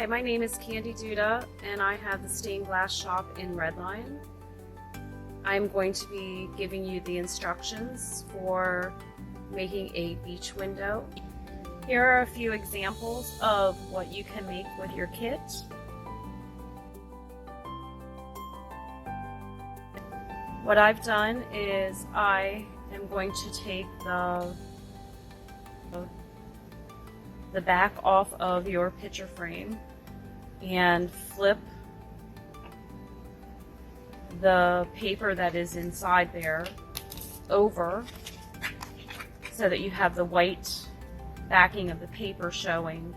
Hi, my name is Candi Duda, and I have the stained glass shop in Red Lion. I'm going to be giving you the instructions for making a beach window. Here are a few examples of what you can make with your kit. What I've done is I am going to take the back off of your picture frame and flip the paper that is inside there over so that you have the white backing of the paper showing,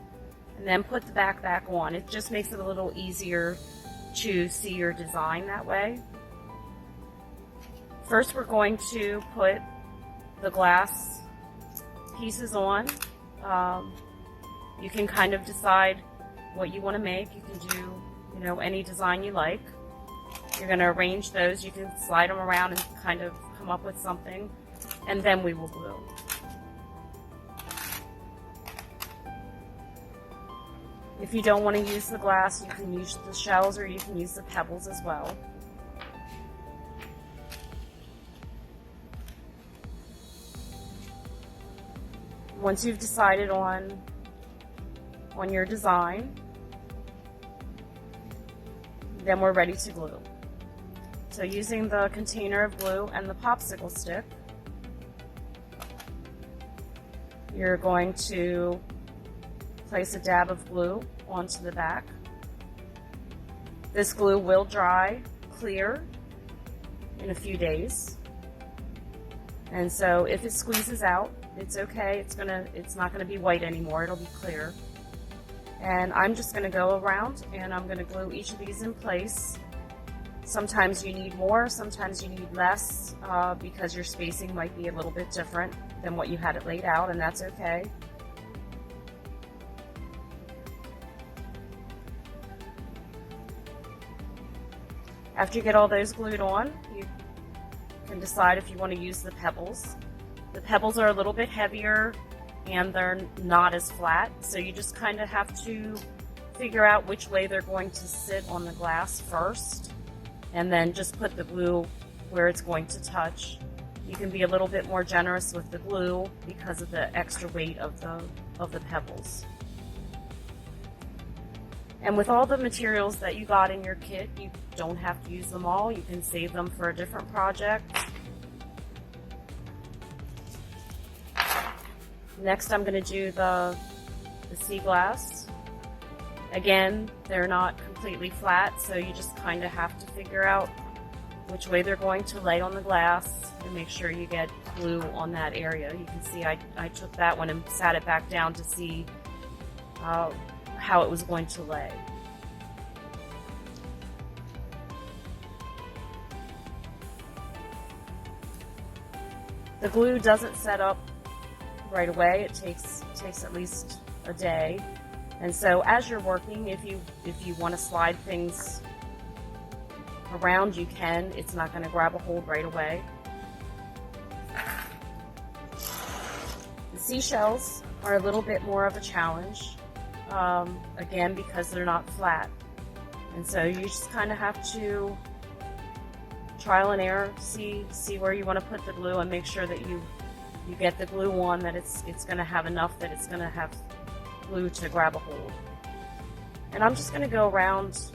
and then put the back on. It just makes it a little easier to see your design that way. First, we're going to put the glass pieces on. You can kind of decide what you want to make. You can do, any design you like. You're going to arrange those. You can slide them around and kind of come up with something, and then we will glue. If you don't want to use the glass, you can use the shells or you can use the pebbles as well. Once you've decided on your design, then we're ready to glue. So using the container of glue and the popsicle stick, you're going to place a dab of glue onto the back. This glue will dry clear in a few days. And so if it squeezes out, it's okay. It's not gonna be white anymore. It'll be clear. And I'm just gonna go around and I'm gonna glue each of these in place. Sometimes you need more, sometimes you need less, because your spacing might be a little bit different than what you had it laid out, and that's okay. After you get all those glued on, you can decide if you want to use the pebbles. The pebbles are a little bit heavier and they're not as flat, so you just kind of have to figure out which way they're going to sit on the glass first, and then just put the glue where it's going to touch. You can be a little bit more generous with the glue because of the extra weight of the pebbles. And with all the materials that you got in your kit, you don't have to use them all. You can save them for a different project. Next, I'm going to do the seaglass. Again, they're not completely flat, so you just kind of have to figure out which way they're going to lay on the glass and make sure you get glue on that area. You can see I took that one and sat it back down to see how it was going to lay. The glue doesn't set up right away. It takes at least a day. And so as you're working, if you want to slide things around, you can. It's not going to grab a hold right away. The seashells are a little bit more of a challenge, again, because they're not flat. And so you just kind of have to trial and error, see where you want to put the glue, and make sure that you get the glue on, that it's going to have enough that it's going to have glue to grab a hold. And I'm just going to go around,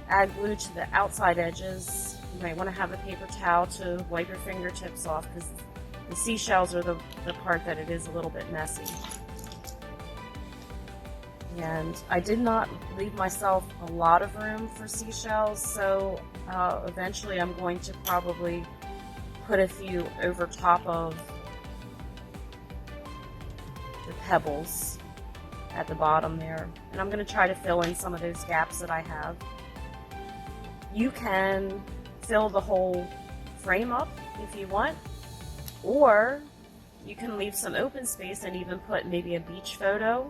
add glue to the outside edges. You might want to have a paper towel to wipe your fingertips off, because the seashells are the part that it is a little bit messy. And I did not leave myself a lot of room for seashells, so eventually I'm going to probably put a few over top of the pebbles at the bottom there. And I'm going to try to fill in some of those gaps that I have. You can fill the whole frame up if you want, or you can leave some open space and even put maybe a beach photo,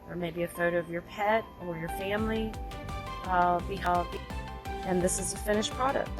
or maybe a photo of your pet or your family, and this is a finished product.